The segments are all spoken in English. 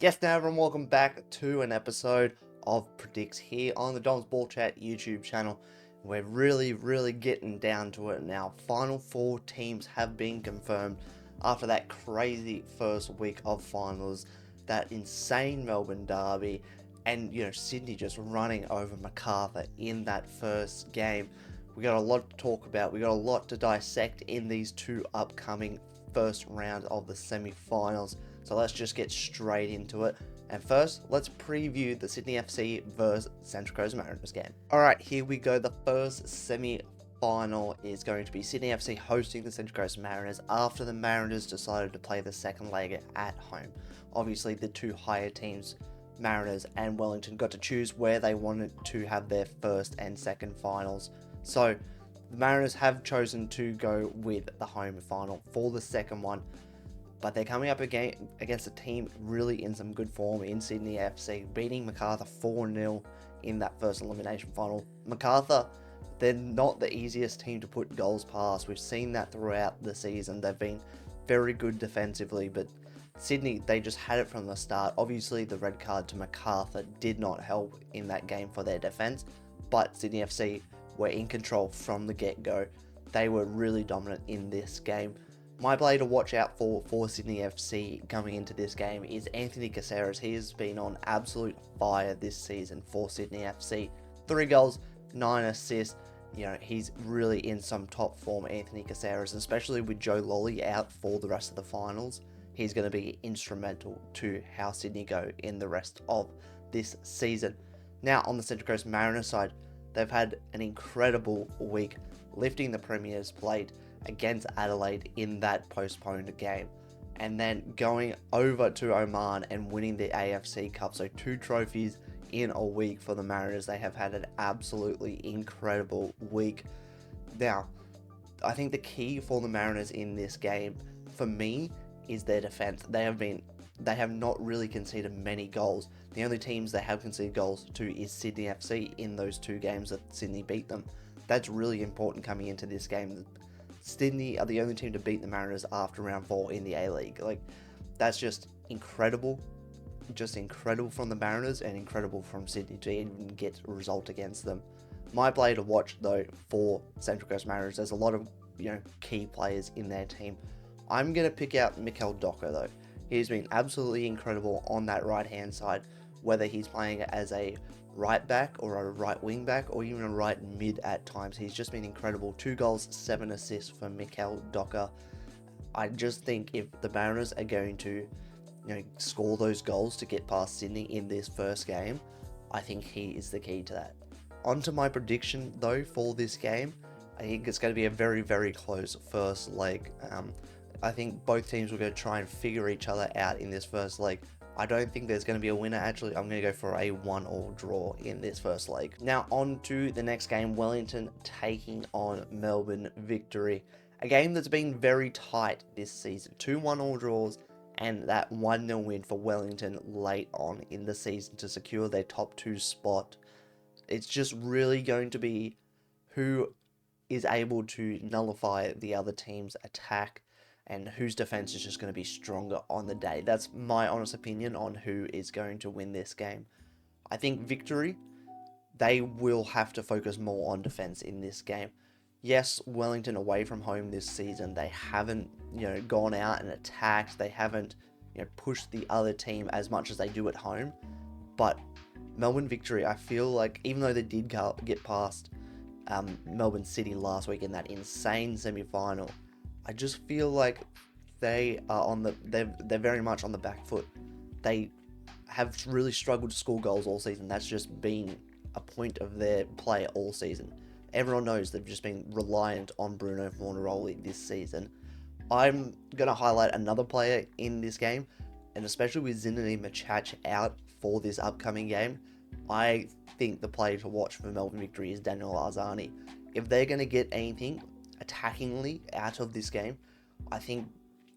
Yes, now everyone, welcome back to an episode of Predicts here on the domsballchat YouTube channel. We're really getting down to it now. Final four teams have been confirmed after that crazy first week of finals, that insane Melbourne derby, and Sydney just running over MacArthur in that first game. We got a lot to talk about. We got a lot to dissect in these two upcoming first round of the semi-finals. So let's just get straight into it. And first, let's preview the Sydney FC versus Central Coast Mariners game. Alright, here we go. The first semi-final is going to be Sydney FC hosting the Central Coast Mariners after the Mariners decided to play the second leg at home. Obviously, the two higher teams, Mariners and Wellington, got to choose where they wanted to have their first and second finals. So, the Mariners have chosen to go with the home final for the second one. But they're coming up against a team really in some good form in Sydney FC, beating MacArthur 4-0 in that first elimination final. MacArthur, they're not the easiest team to put goals past. We've seen that throughout the season. They've been very good defensively, but Sydney, they just had it from the start. Obviously, the red card to MacArthur did not help in that game for their defense, but Sydney FC were in control from the get-go. They were really dominant in this game. My player to watch out for Sydney FC coming into this game is Anthony Caceres. He has been on absolute fire this season for Sydney FC. 3 goals, 9 assists. He's really in some top form, Anthony Caceres, especially with Joe Lolly out for the rest of the finals. He's going to be instrumental to how Sydney go in the rest of this season. Now, on the Central Coast Mariners side, they've had an incredible week, lifting the Premier's plate against Adelaide in that postponed game, and then going over to Oman and winning the AFC Cup. So 2 trophies in a week for the Mariners. They have had an absolutely incredible week. Now, I think the key for the Mariners in this game, for me, is their defense. They have not really conceded many goals. The only teams they have conceded goals to is Sydney FC in those 2 games that Sydney beat them. That's really important coming into this game. Sydney are the only team to beat the Mariners after round 4 in the A-League. That's just incredible. Just incredible from the Mariners and incredible from Sydney to even get a result against them. My player to watch, though, for Central Coast Mariners, there's a lot of key players in their team. I'm going to pick out Mikel Docker, though. He's been absolutely incredible on that right-hand side, whether he's playing as a right back or a right wing back or even a right mid at times. He's just been incredible. 2 goals, 7 assists for Mikel Docker. I just think if the Mariners are going to score those goals to get past Sydney in this first game, I think he is the key to that. On to my prediction, though, for this game. I think it's going to be a very close first leg. I think both teams will go try and figure each other out in this first leg. I don't think there's going to be a winner. Actually, I'm going to go for a 1-1 draw in this first leg. Now, on to the next game, Wellington taking on Melbourne Victory. A game that's been very tight this season. 2 1-all draws and that 1-0 win for Wellington late on in the season to secure their top 2 spot. It's just really going to be who is able to nullify the other team's attack and whose defense is just going to be stronger on the day. That's my honest opinion on who is going to win this game. I think Victory, they will have to focus more on defense in this game. Yes, Wellington away from home this season, they haven't, gone out and attacked. They haven't, pushed the other team as much as they do at home. But Melbourne Victory, I feel like, even though they did get past Melbourne City last week in that insane semi-final, I just feel like they are they're very much on the back foot. They have really struggled to score goals all season. That's just been a point of their play all season. Everyone knows they've just been reliant on Bruno Fornaroli this season. I'm going to highlight another player in this game, and especially with Zinedine Machach out for this upcoming game, I think the player to watch for Melbourne Victory is Daniel Arzani. If they're going to get anything attackingly out of this game, I think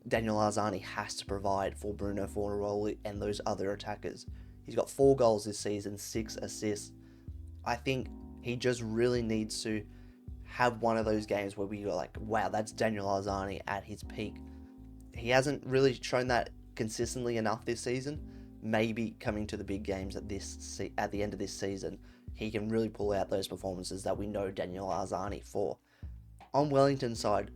Daniel Arzani has to provide for Bruno Fornaroli and those other attackers. He's got 4 goals this season, 6 assists. I think he just really needs to have one of those games where we go like, wow, that's Daniel Arzani at his peak. He hasn't really shown that consistently enough this season, maybe coming to the big games at the end of this season, he can really pull out those performances that we know Daniel Arzani for. On Wellington's side,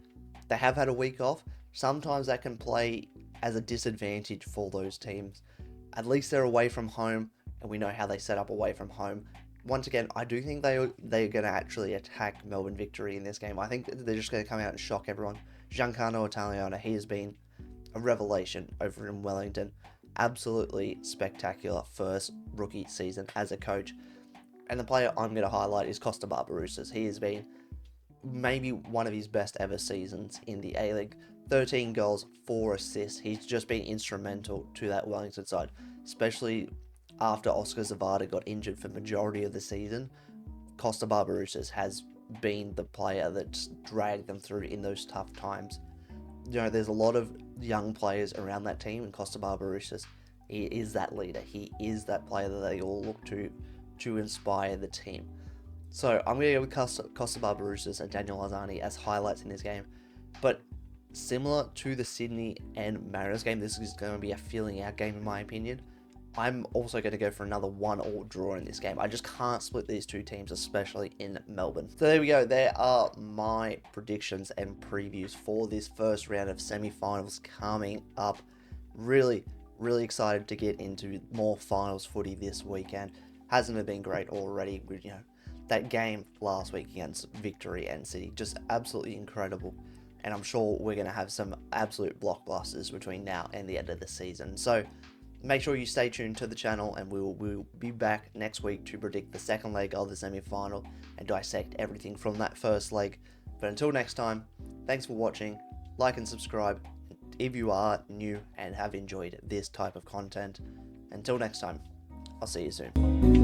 they have had a week off. Sometimes that can play as a disadvantage for those teams. At least they're away from home, and we know how they set up away from home. Once again, I do think they're going to actually attack Melbourne Victory in this game. I think they're just going to come out and shock everyone. Giancarlo Italiano, he has been a revelation over in Wellington. Absolutely spectacular first rookie season as a coach. And the player I'm going to highlight is Costa Barbarouses. He has been maybe one of his best ever seasons in the A-League. 13 goals, 4 assists. He's just been instrumental to that Wellington side, especially after Oscar Zavada got injured for the majority of the season. Costa Barbarouses has been the player that's dragged them through in those tough times. You know, there's a lot of young players around that team, and Costa Barbarouses, he is that leader. He is that player that they all look to inspire the team. So I'm going to go with Costa Barbarouses and Daniel Arzani as highlights in this game. But similar to the Sydney and Mariners game, this is going to be a feeling out game in my opinion. I'm also going to go for another 1-1 draw in this game. I just can't split these two teams, especially in Melbourne. So there we go. There are my predictions and previews for this first round of semi-finals coming up. Really, really excited to get into more finals footy this weekend. Hasn't it been great already? You know, that game last week against Victory and City, just absolutely incredible. And I'm sure we're going to have some absolute blockbusters between now and the end of the season. So make sure you stay tuned to the channel, and we'll be back next week to predict the second leg of the semi-final and dissect everything from that first leg. But until next time, thanks for watching. Like and subscribe if you are new and have enjoyed this type of content. Until next time, I'll see you soon.